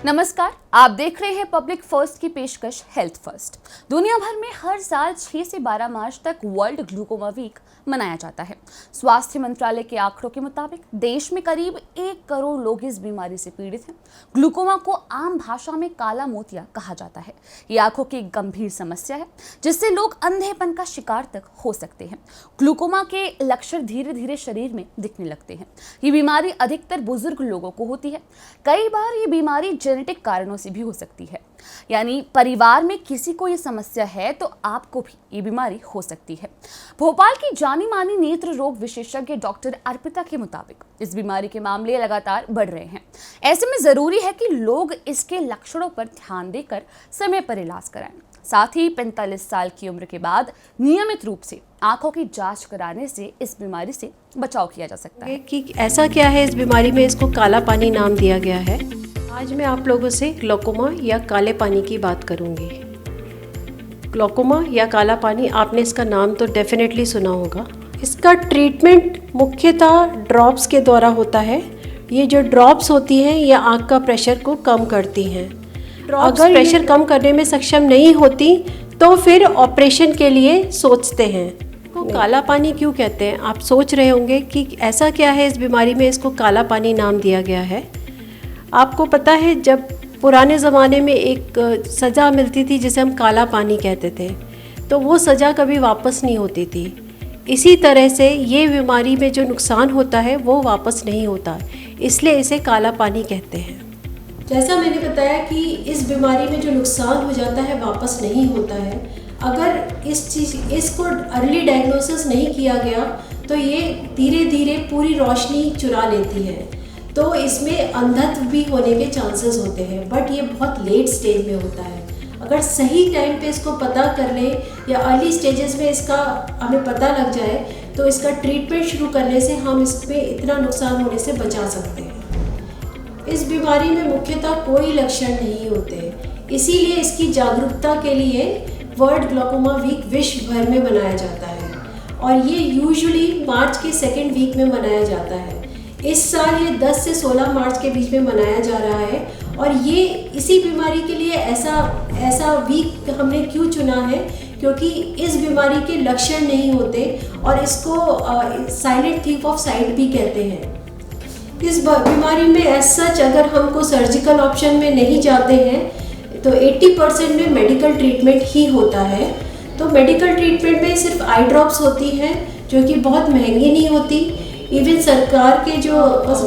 नमस्कार, आप देख रहे हैं पब्लिक फर्स्ट की पेशकश हेल्थ फर्स्ट। दुनिया भर में हर साल 6 से 12 मार्च तक वर्ल्ड ग्लूकोमा वीक मनाया जाता है। स्वास्थ्य मंत्रालय के आंकड़ों के मुताबिक देश में करीब 1 करोड़ लोग इस बीमारी से पीड़ित हैं। ग्लूकोमा को आम भाषा में काला मोतिया कहा जाता है। ये आंखों की एक गंभीर समस्या है जिससे लोग अंधेपन का शिकार तक हो सकते हैं। ग्लूकोमा के लक्षण धीरे धीरे शरीर में दिखने लगते हैं। ये बीमारी अधिकतर बुजुर्ग लोगों को होती है। कई बार ये बीमारी जेनेटिक कारणों से भी हो सकती है, यानी परिवार में किसी को ये समस्या है तो आपको भी ये बीमारी हो सकती है। भोपाल की जानी मानी नेत्र रोग विशेषज्ञ डॉक्टर अर्पिता के मुताबिक इस बीमारी के मामले लगातार बढ़ रहे हैं। ऐसे में जरूरी है कि लोग इसके लक्षणों पर ध्यान देकर समय पर इलाज कराएं। साथ ही 45 साल की उम्र के बाद नियमित रूप से आंखों की जांच कराने से इस बीमारी से बचाव किया जा सकता है। कि ऐसा क्या है इस बीमारी में इसको काला पानी नाम दिया गया है। आज मैं आप लोगों से ग्लूकोमा या काले पानी की बात करूंगी। ग्लूकोमा या काला पानी, आपने इसका नाम तो डेफिनेटली सुना होगा। इसका ट्रीटमेंट मुख्यतः ड्रॉप्स के द्वारा होता है। ये जो ड्रॉप्स होती हैं ये आँख का प्रेशर को कम करती हैं। अगर प्रेशर कम करने में सक्षम नहीं होती तो फिर ऑपरेशन के लिए सोचते हैं। तो काला पानी क्यों कहते हैं, आप सोच रहे होंगे कि ऐसा क्या है इस बीमारी में इसको काला पानी नाम दिया गया है। आपको पता है, जब पुराने ज़माने में एक सज़ा मिलती थी जिसे हम काला पानी कहते थे, तो वो सज़ा कभी वापस नहीं होती थी। इसी तरह से ये बीमारी में जो नुकसान होता है वो वापस नहीं होता, इसलिए इसे काला पानी कहते हैं। जैसा मैंने बताया कि इस बीमारी में जो नुकसान हो जाता है वापस नहीं होता है। अगर इसको अर्ली डायग्नोसिस नहीं किया गया तो ये धीरे धीरे पूरी रोशनी चुरा लेती है, तो इसमें अंधत्व भी होने के चांसेस होते हैं। बट ये बहुत लेट स्टेज में होता है। अगर सही टाइम पे इसको पता कर ले या अर्ली स्टेजेस में इसका हमें पता लग जाए तो इसका ट्रीटमेंट शुरू करने से हम इसमें इतना नुकसान होने से बचा सकते हैं। इस बीमारी में मुख्यतः कोई लक्षण नहीं होते, इसीलिए इसकी जागरूकता के लिए वर्ल्ड ग्लूकोमा वीक विश्व भर में मनाया जाता है और ये यूजुअली मार्च के सेकेंड वीक में मनाया जाता है। इस साल ये 10 से 16 मार्च के बीच में मनाया जा रहा है और ये इसी बीमारी के लिए ऐसा वीक हमने क्यों चुना है, क्योंकि इस बीमारी के लक्षण नहीं होते और इसको साइलेंट थीफ ऑफ साइट भी कहते हैं। इस बीमारी में एज सच अगर हमको सर्जिकल ऑप्शन में नहीं जाते हैं तो 80% में मेडिकल ट्रीटमेंट ही होता है। तो मेडिकल ट्रीटमेंट में सिर्फ आई ड्रॉप्स होती हैं जो कि बहुत महंगी नहीं होती। इवन सरकार के जो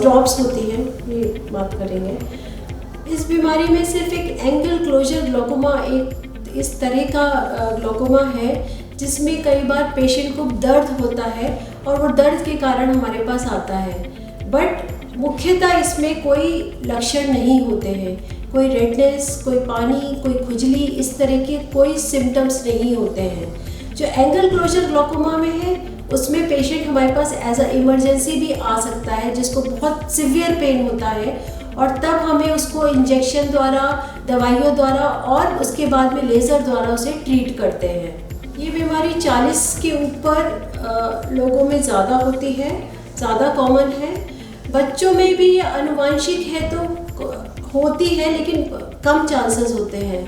ड्रॉप्स होती हैं, ये बात करेंगे। इस बीमारी में सिर्फ एक एंगल क्लोजर ग्लूकोमा एक इस तरह का ग्लूकोमा है जिसमें कई बार पेशेंट को दर्द होता है और वो दर्द के कारण हमारे पास आता है। बट मुख्यतः इसमें कोई लक्षण नहीं होते हैं, कोई रेडनेस, कोई पानी, कोई खुजली, इस तरह के कोई सिम्टम्स नहीं होते हैं। जो एंगल क्लोजर ग्लूकोमा में है उसमें पेशेंट हमारे पास एज अ इमरजेंसी भी आ सकता है, जिसको बहुत सिवियर पेन होता है और तब हमें उसको इंजेक्शन द्वारा, दवाइयों द्वारा और उसके बाद में लेज़र द्वारा उसे ट्रीट करते हैं। ये बीमारी 40 के ऊपर लोगों में ज़्यादा होती है, ज़्यादा कॉमन है। बच्चों में भी ये आनुवांशिक है तो होती है लेकिन कम चांसेस होते हैं।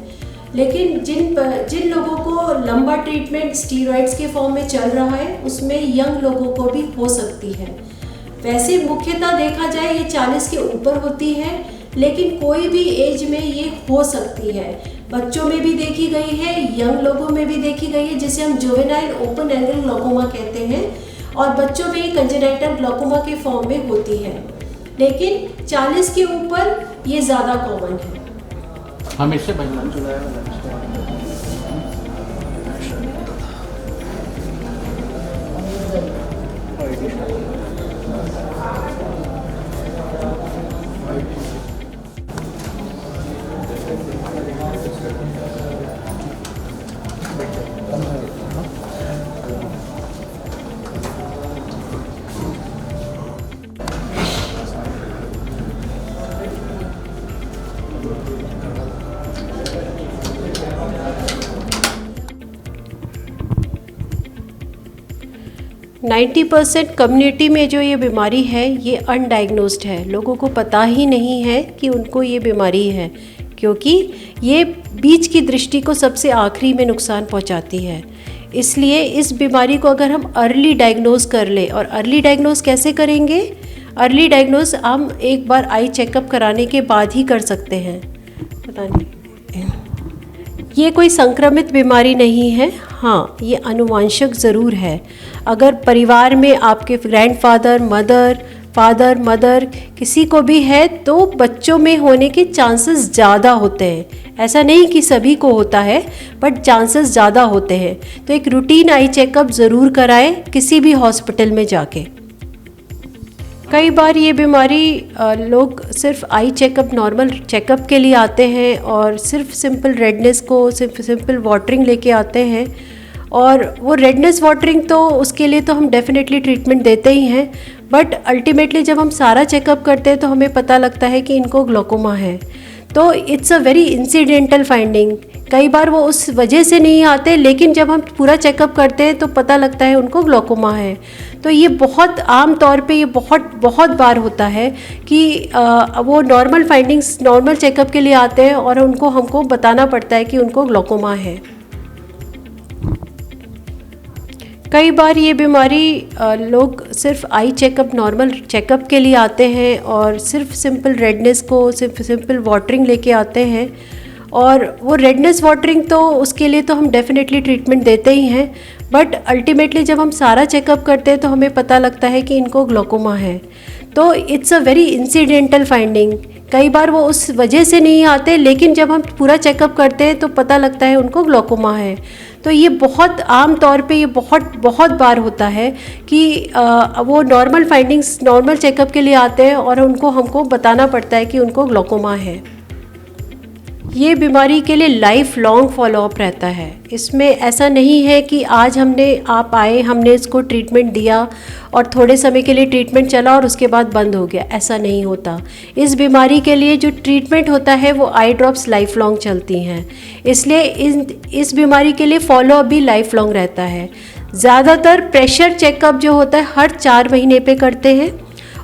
लेकिन जिन लोगों को लंबा ट्रीटमेंट स्टीरॉइड्स के फॉर्म में चल रहा है उसमें यंग लोगों को भी हो सकती है। वैसे मुख्यतः देखा जाए ये 40 के ऊपर होती है, लेकिन कोई भी एज में ये हो सकती है। बच्चों में भी देखी गई है, यंग लोगों में भी देखी गई है, जिसे हम जुवेनाइल ओपन एंगल ग्लूकोमा कहते हैं, और बच्चों में ये कंजेनाइटल ग्लूकोमा के फॉर्म में होती है। लेकिन 40 के ऊपर ये ज़्यादा कॉमन है। हम इससे बचना चाहिए। 90% कम्युनिटी में जो ये बीमारी है ये अनडायग्नोस्ड है, लोगों को पता ही नहीं है कि उनको ये बीमारी है, क्योंकि ये बीच की दृष्टि को सबसे आखिरी में नुकसान पहुंचाती है। इसलिए इस बीमारी को अगर हम अर्ली डायग्नोज कर ले, और अर्ली डायग्नोज कैसे करेंगे? अर्ली डायग्नोज हम एक बार आई चेकअप कराने के बाद ही कर सकते हैं। पता नहीं, ये कोई संक्रमित बीमारी नहीं है। हाँ, ये अनुवांशिक ज़रूर है। अगर परिवार में आपके ग्रैंडफादर, मदर किसी को भी है तो बच्चों में होने के चांसेस ज़्यादा होते हैं। ऐसा नहीं कि सभी को होता है, बट चांसेस ज़्यादा होते हैं। तो एक रूटीन आई चेकअप ज़रूर कराएं किसी भी हॉस्पिटल में जाके। कई बार ये बीमारी लोग सिर्फ आई चेकअप, नॉर्मल चेकअप के लिए आते हैं और सिर्फ सिंपल रेडनेस को, सिर्फ सिंपल वाटरिंग लेके आते हैं। और वो रेडनेस वाटरिंग तो उसके लिए तो हम डेफिनेटली ट्रीटमेंट देते ही हैं, बट अल्टीमेटली जब हम सारा चेकअप करते हैं तो हमें पता लगता है कि इनको ग्लोकोमा है। तो it's a very incidental finding. कई बार वो उस वजह से नहीं आते, लेकिन जब हम पूरा चेकअप करते हैं तो पता लगता है उनको ग्लोकोमा है। तो ये बहुत आम तौर पे ये बहुत बार होता है कि वो नॉर्मल फाइंडिंग्स, नॉर्मल चेकअप के लिए आते हैं और उनको हमको बताना पड़ता है कि उनको ग्लोकोमा है। कई बार ये बीमारी लोग सिर्फ आई चेकअप, नॉर्मल चेकअप के लिए आते हैं और सिर्फ सिंपल रेडनेस को, सिर्फ सिंपल वाटरिंग लेके आते हैं। और वो रेडनेस वाटरिंग तो उसके लिए तो हम डेफिनेटली ट्रीटमेंट देते ही हैं, बट अल्टीमेटली जब हम सारा चेकअप करते हैं तो हमें पता लगता है कि इनको ग्लोकोमा है। तो it's a very incidental finding. कई बार वो उस वजह से नहीं आते, लेकिन जब हम पूरा चेकअप करते हैं तो पता लगता है उनको ग्लोकोमा है। तो ये बहुत आम तौर पे ये बहुत बार होता है कि वो नॉर्मल फाइंडिंग्स, नॉर्मल चेकअप के लिए आते हैं और उनको हमको बताना पड़ता है कि उनको ग्लोकोमा है। ये बीमारी के लिए लाइफ लॉन्ग फॉलोअप रहता है। इसमें ऐसा नहीं है कि आज आप आए, हमने इसको ट्रीटमेंट दिया और थोड़े समय के लिए ट्रीटमेंट चला और उसके बाद बंद हो गया, ऐसा नहीं होता। इस बीमारी के लिए जो ट्रीटमेंट होता है वो आई ड्रॉप्स लाइफ लॉन्ग चलती हैं, इसलिए इस बीमारी के लिए फॉलोअप भी लाइफ लॉन्ग रहता है। ज़्यादातर प्रेशर चेकअप जो होता है हर 4 महीने पे करते हैं,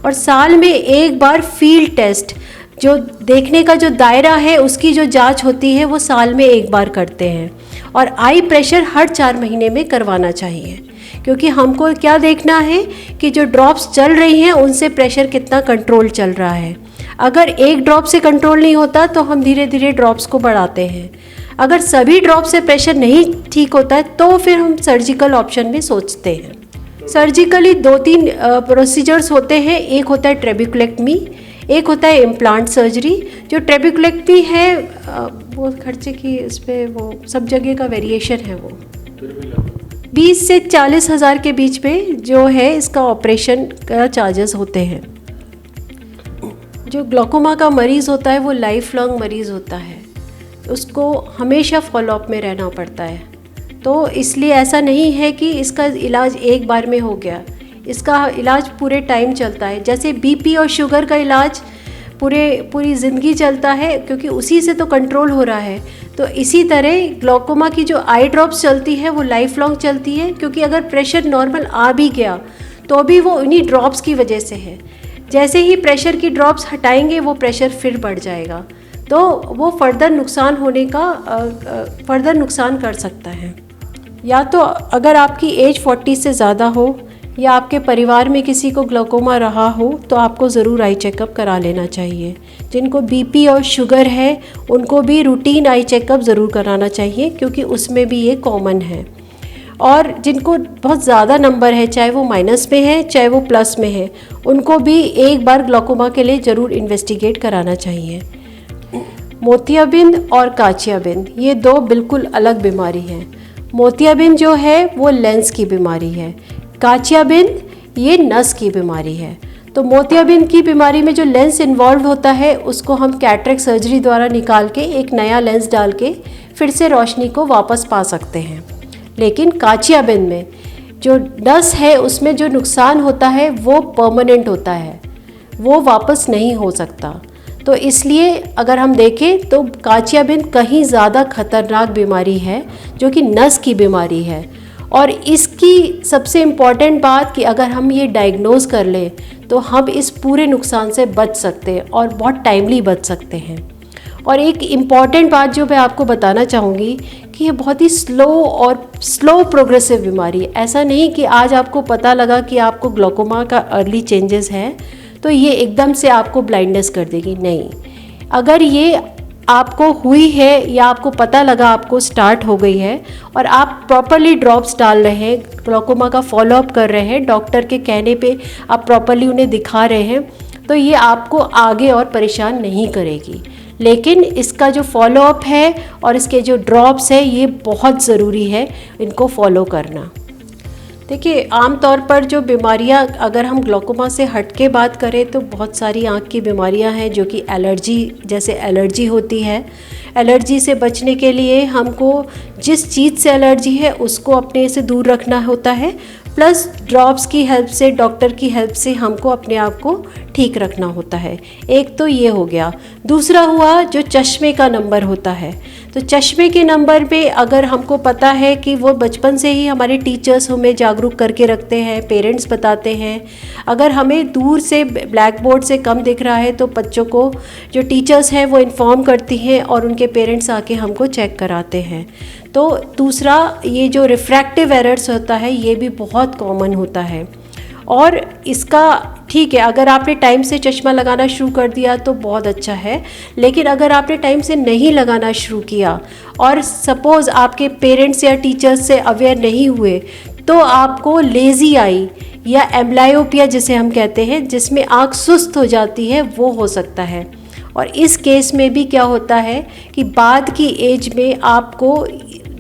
और साल में एक बार फील्ड टेस्ट, जो देखने का जो दायरा है उसकी जो जांच होती है वो साल में एक बार करते हैं। और आई प्रेशर हर 4 महीने में करवाना चाहिए, क्योंकि हमको क्या देखना है कि जो ड्रॉप्स चल रही हैं उनसे प्रेशर कितना कंट्रोल चल रहा है। अगर एक ड्रॉप से कंट्रोल नहीं होता तो हम धीरे धीरे ड्रॉप्स को बढ़ाते हैं। अगर सभी ड्रॉप से प्रेशर नहीं ठीक होता है तो फिर हम सर्जिकल ऑप्शन में सोचते हैं। सर्जिकली 2-3 प्रोसीजर्स होते हैं। एक होता है ट्रेबेक्युलेक्टमी, एक होता है इम्प्लांट सर्जरी। जो ट्रेबेक्युलेक्टमी है वो खर्चे की, इस पर वो सब जगह का वेरिएशन है, वो 20 से 40 हज़ार के बीच में जो है इसका ऑपरेशन का चार्जेस होते हैं। जो ग्लोकोमा का मरीज़ होता है वो लाइफ लॉन्ग मरीज़ होता है, उसको हमेशा फॉलोअप में रहना पड़ता है। तो इसलिए ऐसा नहीं है कि इसका इलाज एक बार में हो गया, इसका इलाज पूरे टाइम चलता है। जैसे बीपी और शुगर का इलाज पूरी ज़िंदगी चलता है, क्योंकि उसी से तो कंट्रोल हो रहा है। तो इसी तरह ग्लोकोमा की जो आई ड्रॉप्स चलती है वो लाइफ लॉन्ग चलती है, क्योंकि अगर प्रेशर नॉर्मल आ भी गया तो भी वो उन्हीं ड्रॉप्स की वजह से है। जैसे ही प्रेशर की ड्रॉप्स हटाएंगे वो प्रेशर फिर बढ़ जाएगा, तो वो फर्दर नुकसान कर सकता है। या तो अगर आपकी एज 40 से ज़्यादा हो या आपके परिवार में किसी को ग्लोकोमा रहा हो तो आपको ज़रूर आई चेकअप करा लेना चाहिए। जिनको बीपी और शुगर है उनको भी रूटीन आई चेकअप ज़रूर कराना चाहिए, क्योंकि उसमें भी ये कॉमन है। और जिनको बहुत ज़्यादा नंबर है, चाहे वो माइनस में है चाहे वो प्लस में है, उनको भी एक बार ग्लोकोमा के लिए ज़रूर इन्वेस्टिगेट कराना चाहिए। मोतियाबिंद और काचियाबिंद ये 2 बिल्कुल अलग बीमारी हैं। मोतियाबिंद जो है वो लेंस की बीमारी है, काचियाबिंद ये नस की बीमारी है। तो मोतियाबिंद की बीमारी में जो लेंस इन्वॉल्व होता है उसको हम कैटरेक्ट सर्जरी द्वारा निकाल के एक नया लेंस डाल के फिर से रोशनी को वापस पा सकते हैं। लेकिन काचियाबिंद में जो नस है उसमें जो नुकसान होता है वो परमानेंट होता है, वो वापस नहीं हो सकता। तो इसलिए अगर हम देखें तो काचियाबिंद कहीं ज़्यादा खतरनाक बीमारी है, जो कि नस की बीमारी है। और इस इसकी सबसे इम्पॉर्टेंट बात कि अगर हम ये डायग्नोज कर लें तो हम इस पूरे नुकसान से बच सकते हैं और बहुत टाइमली बच सकते हैं। और एक इम्पॉर्टेंट बात जो मैं आपको बताना चाहूँगी कि ये बहुत ही स्लो प्रोग्रेसिव बीमारी है। ऐसा नहीं कि आज आपको पता लगा कि आपको ग्लोकोमा का अर्ली चेंजेस है तो ये एकदम से आपको ब्लाइंडनेस कर देगी, नहीं। अगर ये आपको हुई है या आपको पता लगा आपको स्टार्ट हो गई है और आप प्रॉपरली ड्रॉप्स डाल रहे हैं, ग्लोकोमा का फॉलोअप कर रहे हैं, डॉक्टर के कहने पे आप प्रॉपरली उन्हें दिखा रहे हैं, तो ये आपको आगे और परेशान नहीं करेगी। लेकिन इसका जो फॉलोअप है और इसके जो ड्रॉप्स है ये बहुत ज़रूरी है इनको फॉलो करना। देखिए, आमतौर पर जो बीमारियां, अगर हम ग्लोकोमा से हट के बात करें तो बहुत सारी आँख की बीमारियां हैं जो कि जैसे एलर्जी होती है। एलर्जी से बचने के लिए हमको जिस चीज़ से एलर्जी है उसको अपने से दूर रखना होता है, प्लस ड्रॉप्स की हेल्प से, डॉक्टर की हेल्प से हमको अपने आप को ठीक रखना होता है। एक तो ये हो गया। दूसरा हुआ जो चश्मे का नंबर होता है, तो चश्मे के नंबर पे अगर हमको पता है कि वो बचपन से ही हमारे टीचर्स हमें जागरूक करके रखते हैं, पेरेंट्स बताते हैं। अगर हमें दूर से ब्लैक बोर्ड से कम दिख रहा है तो बच्चों को जो टीचर्स हैं वो इन्फॉर्म करती हैं और उनके पेरेंट्स आके हमको चेक कराते हैं। तो दूसरा, ये जो रिफ्रैक्टिव एरर्स होता है ये भी बहुत कॉमन होता है। और इसका ठीक है, अगर आपने टाइम से चश्मा लगाना शुरू कर दिया तो बहुत अच्छा है, लेकिन अगर आपने टाइम से नहीं लगाना शुरू किया और सपोज़ आपके पेरेंट्स या टीचर्स से अवेयर नहीं हुए तो आपको लेज़ी आई या एम्ब्लायोपिया जिसे हम कहते हैं, जिसमें आँख सुस्त हो जाती है, वो हो सकता है। और इस केस में भी क्या होता है कि बाद की एज में आपको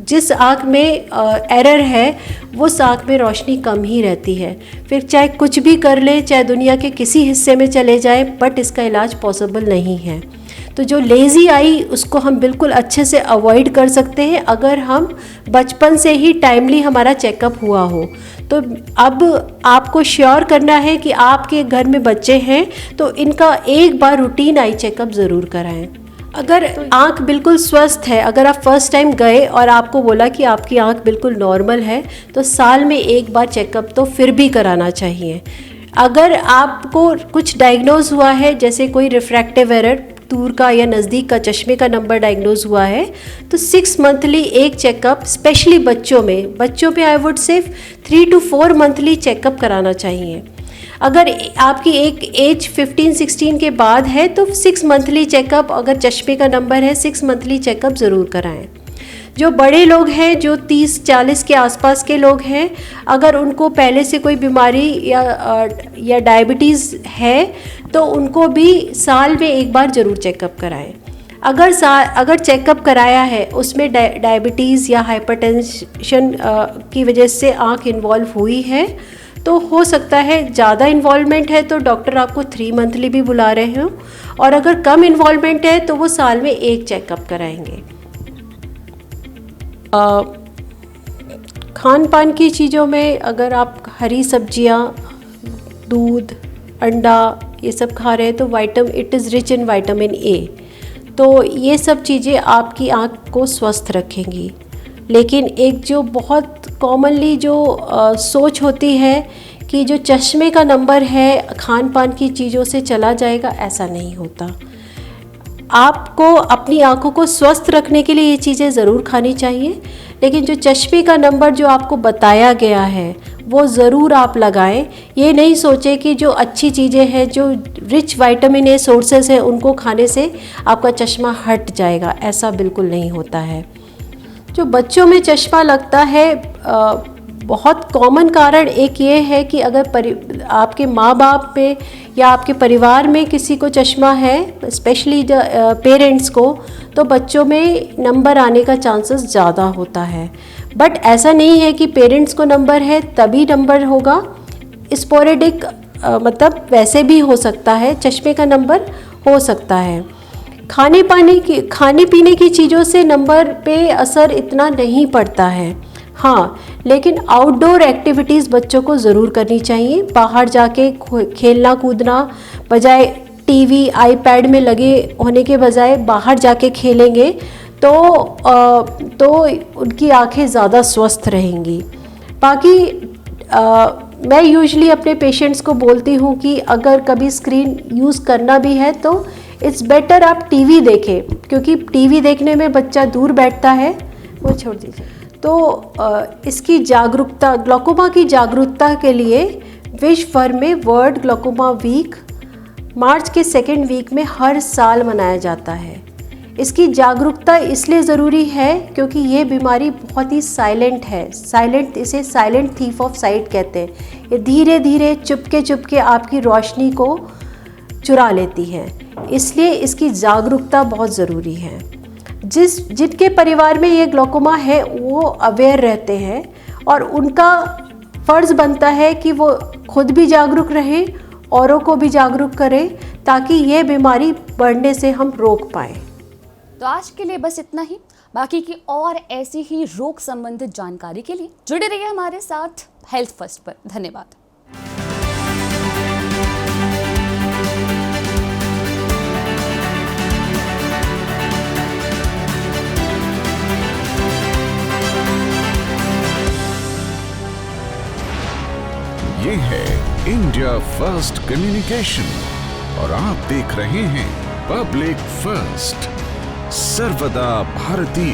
जिस आँख में एरर है उस आँख में रोशनी कम ही रहती है। फिर चाहे कुछ भी कर ले, चाहे दुनिया के किसी हिस्से में चले जाए, बट इसका इलाज पॉसिबल नहीं है। तो जो लेज़ी आई उसको हम बिल्कुल अच्छे से अवॉइड कर सकते हैं अगर हम बचपन से ही टाइमली हमारा चेकअप हुआ हो। तो अब आपको श्योर करना है कि आपके घर में बच्चे हैं तो इनका एक बार रूटीन आई चेकअप ज़रूर कराएं। अगर आँख बिल्कुल स्वस्थ है, अगर आप फर्स्ट टाइम गए और आपको बोला कि आपकी आँख बिल्कुल नॉर्मल है तो साल में एक बार चेकअप तो फिर भी कराना चाहिए। अगर आपको कुछ डायग्नोज हुआ है, जैसे कोई रिफ्रैक्टिव एरर, दूर का या नज़दीक का चश्मे का नंबर डायग्नोज हुआ है, तो 6 मंथली एक चेकअप, स्पेशली बच्चों में I would say 3 to 4 monthly checkup कराना चाहिए। अगर आपकी एक एज 15-16 के बाद है तो 6 मंथली चेकअप, अगर चश्मे का नंबर है 6 मंथली चेकअप ज़रूर कराएं। जो बड़े लोग हैं, जो 30-40 के आसपास के लोग हैं, अगर उनको पहले से कोई बीमारी या डायबिटीज़ है तो उनको भी साल में एक बार ज़रूर चेकअप कराएं। अगर चेकअप कराया है उसमें डायबिटीज़ या हाइपरटेंशन की वजह से आँख इन्वॉल्व हुई है तो हो सकता है ज़्यादा इन्वॉल्वमेंट है तो डॉक्टर आपको 3 मंथली भी बुला रहे हों, और अगर कम इन्वॉल्वमेंट है तो वो साल में एक चेकअप कराएंगे। खान पान की चीज़ों में अगर आप हरी सब्जियां, दूध, अंडा ये सब खा रहे हैं तो it is rich in vitamin A, तो ये सब चीज़ें आपकी आँख को स्वस्थ रखेंगी। लेकिन एक जो बहुत कॉमनली जो सोच होती है कि जो चश्मे का नंबर है खान पान की चीज़ों से चला जाएगा, ऐसा नहीं होता। आपको अपनी आँखों को स्वस्थ रखने के लिए ये चीज़ें ज़रूर खानी चाहिए, लेकिन जो चश्मे का नंबर जो आपको बताया गया है वो ज़रूर आप लगाएं। ये नहीं सोचें कि जो अच्छी चीज़ें हैं, जो रिच विटामिन ए सोर्सेस हैं, उनको खाने से आपका चश्मा हट जाएगा, ऐसा बिल्कुल नहीं होता है। जो बच्चों में चश्मा लगता है, बहुत कॉमन कारण एक ये है कि अगर आपके माँ बाप में या आपके परिवार में किसी को चश्मा है, स्पेशली पेरेंट्स को, तो बच्चों में नंबर आने का चांसेस ज़्यादा होता है। बट ऐसा नहीं है कि पेरेंट्स को नंबर है तभी नंबर होगा। स्पोरेडिक मतलब वैसे भी हो सकता है, चश्मे का नंबर हो सकता है। खाने पीने की चीज़ों से नंबर पे असर इतना नहीं पड़ता है। हाँ, लेकिन आउटडोर एक्टिविटीज़ बच्चों को ज़रूर करनी चाहिए। बाहर जाके खेलना कूदना, बजाय टीवी आईपैड में लगे होने के बजाय बाहर जाके खेलेंगे तो उनकी आंखें ज़्यादा स्वस्थ रहेंगी। बाकी मैं यूजुअली अपने पेशेंट्स को बोलती हूँ कि अगर कभी स्क्रीन यूज़ करना भी है तो इट्स बेटर आप टीवी देखें, क्योंकि टीवी देखने में बच्चा दूर बैठता है, वो छोड़ दीजिए। तो इसकी जागरूकता, ग्लूकोमा की जागरूकता के लिए विश्व भर में वर्ल्ड ग्लूकोमा वीक मार्च के 2nd वीक में हर साल मनाया जाता है। इसकी जागरूकता इसलिए ज़रूरी है क्योंकि ये बीमारी बहुत ही साइलेंट है। इसे साइलेंट थीफ ऑफ साइट कहते हैं। ये धीरे धीरे चुपके चुपके आपकी रोशनी को चुरा लेती है, इसलिए इसकी जागरूकता बहुत ज़रूरी है। जिनके परिवार में ये ग्लूकोमा है वो अवेयर रहते हैं और उनका फ़र्ज़ बनता है कि वो खुद भी जागरूक रहें, औरों को भी जागरूक करें, ताकि ये बीमारी बढ़ने से हम रोक पाएँ। तो आज के लिए बस इतना ही। बाकी की और ऐसी ही रोग संबंधित जानकारी के लिए जुड़े रहिए हमारे साथ हेल्थ फर्स्ट पर। धन्यवाद। ये है इंडिया फर्स्ट कम्युनिकेशन और आप देख रहे हैं पब्लिक फर्स्ट, सर्वदा भारतीय।